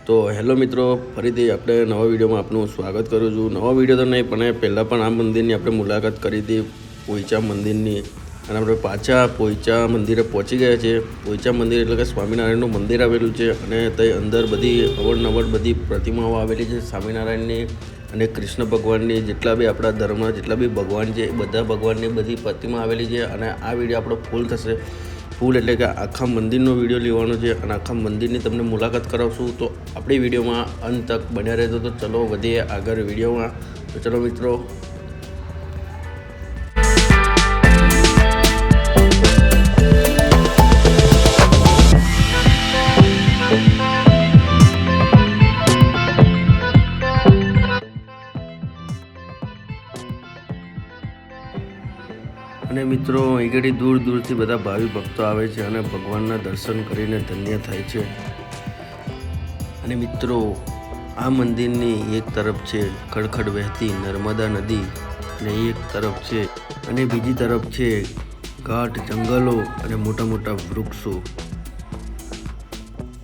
તો હેલો મિત્રો, ફરીથી આપણે નવા વિડીયોમાં આપનું સ્વાગત કરું છું. નવા વિડીયો તો નહીં પણ પહેલાં પણ આ મંદિરની આપણે મુલાકાત કરી હતી, પોઈચા મંદિરની. અને આપણે પાછા પોઈચા મંદિરે પહોંચી ગયા છે. પોઈચા મંદિર એટલે કે સ્વામિનારાયણનું મંદિર આવેલું છે અને તે અંદર બધી અવનવર બધી પ્રતિમાઓ આવેલી છે સ્વામિનારાયણની અને કૃષ્ણ ભગવાનની. જેટલા બી આપણા ધર્મના જેટલા બી ભગવાન છે એ બધા ભગવાનની બધી પ્રતિમા આવેલી છે. અને આ વિડીયો આપણો ફૂલ થશે. ફૂલ એટલે કે આખા મંદિરનો વિડીયો લેવાનો છે અને આખા મંદિરની તમને મુલાકાત કરાવશું. તો આપણી વિડીયોમાં અંત તક બન્યા રહેતો. તો ચલો વધીએ આગળ વિડીયોમાં. તો ચલો મિત્રો. અને મિત્રો અહીં ઘડી દૂર દૂરથી બધા ભાવિ ભક્તો આવે છે અને ભગવાનના દર્શન કરીને ધન્ય થાય છે. અને મિત્રો આ મંદિરની એક તરફ છે ખડખડ વહેતી નર્મદા નદી અને એક તરફ છે અને બીજી તરફ છે ઘાટ જંગલો અને મોટા મોટા વૃક્ષો.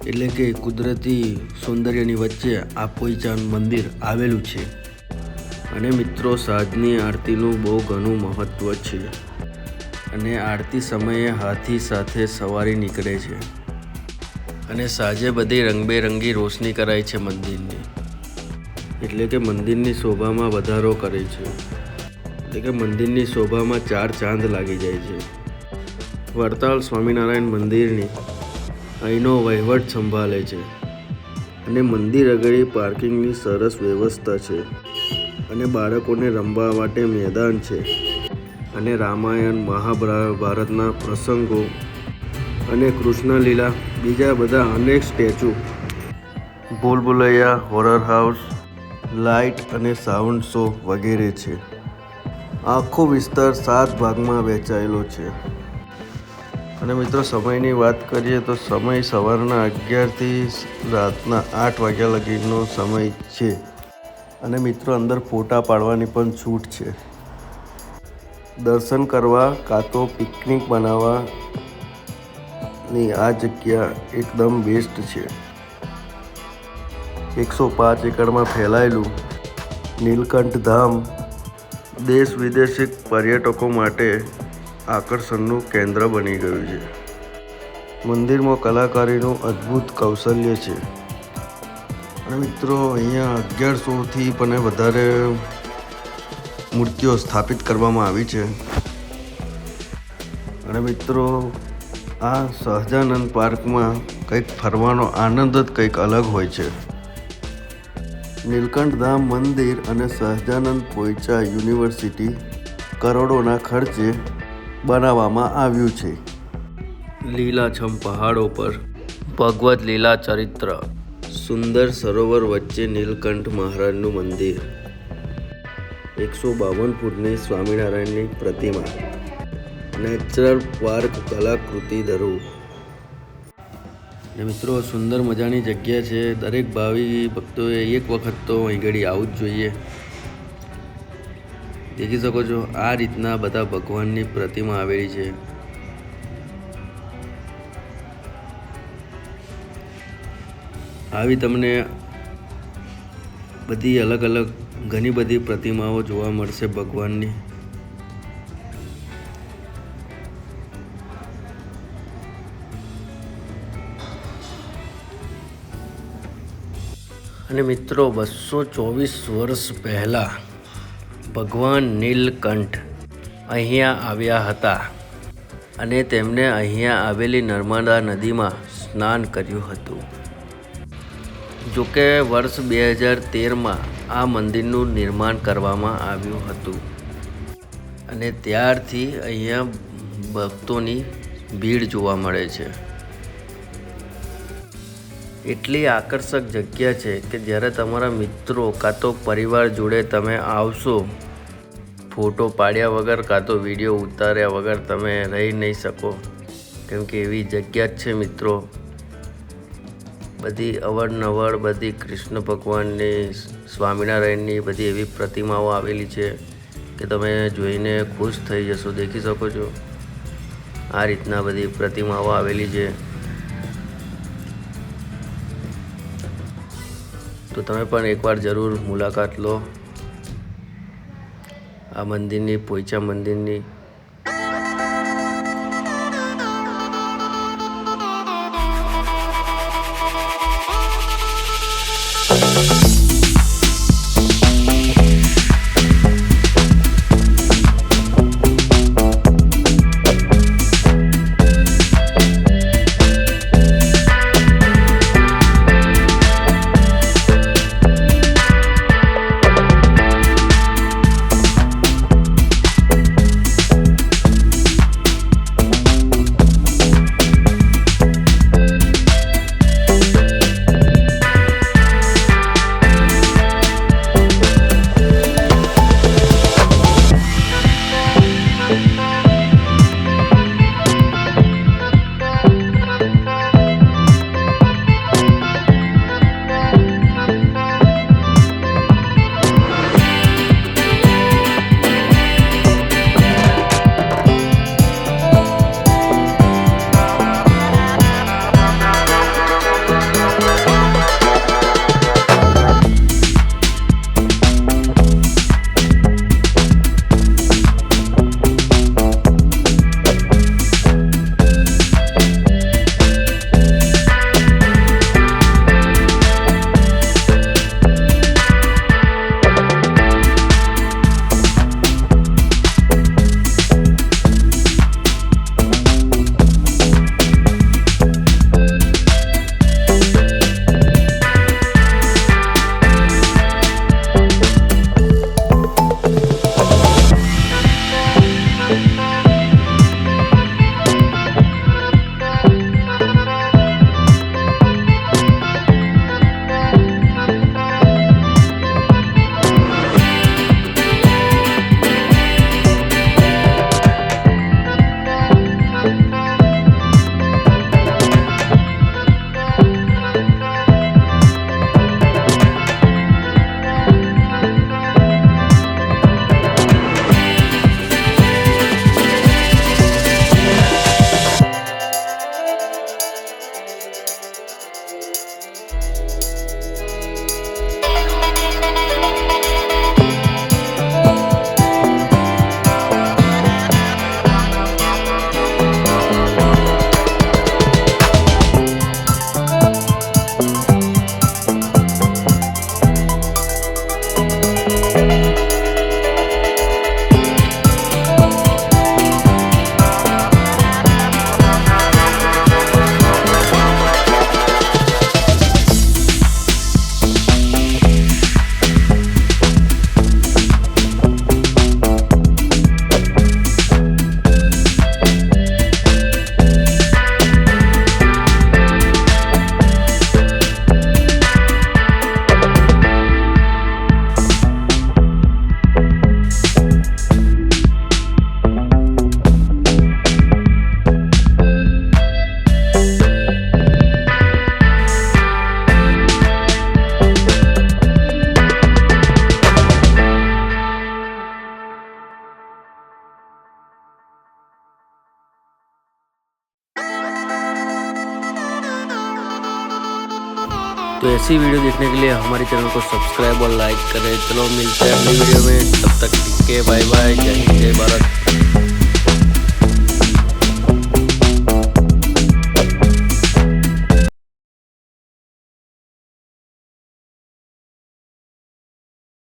એટલે કે કુદરતી સૌંદર્યની વચ્ચે આ પોઈચા મંદિર આવેલું છે. અને મિત્રો સાંજની આરતીનું બહુ ઘણું મહત્ત્વ છે. અને આરતી સમયે હાથી સાથે સવારી નીકળે છે અને સાંજે બધી રંગબેરંગી રોશની કરાય છે મંદિરની. એટલે કે મંદિરની શોભામાં વધારો કરે છે. એટલે કે મંદિરની શોભામાં 4 ચાંદ લાગી જાય છે. વડતાલ સ્વામિનારાયણ મંદિરની અહીંનો વહીવટ સંભાળે છે અને મંદિર આગળ પાર્કિંગની સરસ વ્યવસ્થા છે અને બાળકોને રમવા માટે મેદાન છે. અને રામાયણ મહાભારતના પ્રસંગો અને કૃષ્ણ લીલા બીજા બધા અનેક statue, Bhool Bhulaiyaa, horror house, light અને સાઉન્ડ શો વગેરે છે. આખો વિસ્તાર 7 ભાગમાં વહેંચાયેલો છે. અને મિત્રો સમયની વાત કરીએ તો સમય સવારના 11થી રાતના 8 વાગ્યા લગીનો સમય છે. અને મિત્રો અંદર ફોટા પાડવાની પણ છૂટ છે. દર્શન કરવા કાં તો પિકનિક બનાવવાની આ જગ્યા એકદમ બેસ્ટ છે. 105 એકડમાં ફેલાયેલું નીલકંઠ ધામ દેશ વિદેશી પર્યટકો માટે આકર્ષણનું કેન્દ્ર બની ગયું છે. મંદિરમાં કલાકારીનું અદ્ભુત કૌશલ્ય છે. અને મિત્રો અહીંયા 1100થી પણ વધારે મૂર્તિઓ સ્થાપિત કરવામાં આવી છે. અને મિત્રો આ સહજાનંદ પાર્કમાં કંઈક ફરવાનો આનંદ જ કંઈક અલગ હોય છે. નીલકંઠ ધામ મંદિર અને સહજાનંદ પોઈચા યુનિવર્સિટી કરોડોના ખર્ચે બનાવવામાં આવ્યું છે. લીલાછમ પહાડો પર ભગવત લીલા ચરિત્ર, સુંદર સરોવર વચ્ચે નીલકંઠ મહારાજનું મંદિર, 152 ફૂટની સ્વામિનારાયણની પ્રતિમા, નેચરલ પાર્ક કલાકૃતિ ધરું. ને મિત્રો સુંદર મજાની જગ્યા છે. દરેક ભાવિ ભક્તોએ એક વખત તો અહીં ઘડી આવવું જ જોઈએ. દેખી શકો છો આ રીતના બધા ભગવાનની પ્રતિમા આવેલી છે. આવી તમને બધી અલગ અલગ ઘણી બધી પ્રતિમાઓ જોવા મળશે ભગવાનની. અને મિત્રો 224 વર્ષ પહેલાં ભગવાન નીલકંઠ અહીંયા આવ્યા હતા અને તેમણે અહીંયા આવેલી નર્મદા નદીમાં સ્નાન કર્યું હતું. જોકે વર્ષ 2013માં આ મંદિરનું નિર્માણ કરવામાં આવ્યું હતું અને ત્યારથી અહીંયા ભક્તોની ભીડ જોવા મળે છે. એટલી આકર્ષક જગ્યા છે કે જ્યારે તમારા મિત્રો કાં તો પરિવાર જોડે તમે આવશો, ફોટો પાડ્યા વગર કાં તો વિડીયો ઉતાર્યા વગર તમે રહી નહીં શકો. કેમ કે એવી જગ્યા જ છે મિત્રો. બધી અવરનવર બધી કૃષ્ણ ભગવાનની, સ્વામિનારાયણની બધી એવી પ્રતિમાઓ આવેલી છે કે તમે જોઈને ખુશ થઈ જશો. દેખી શકો છો આ રીતના બધી પ્રતિમાઓ આવેલી છે. તો તમે પણ એકવાર જરૂર મુલાકાત લો આ મંદિરની, પોઈચા મંદિરની. तो ऐसी वीडियो देखने के लिए हमारे चैनल को सब्सक्राइब और लाइक करें। चलो मिलते हैं अगली वीडियो में, तब तक के बाय बाय, जय हिंद, जय भारत।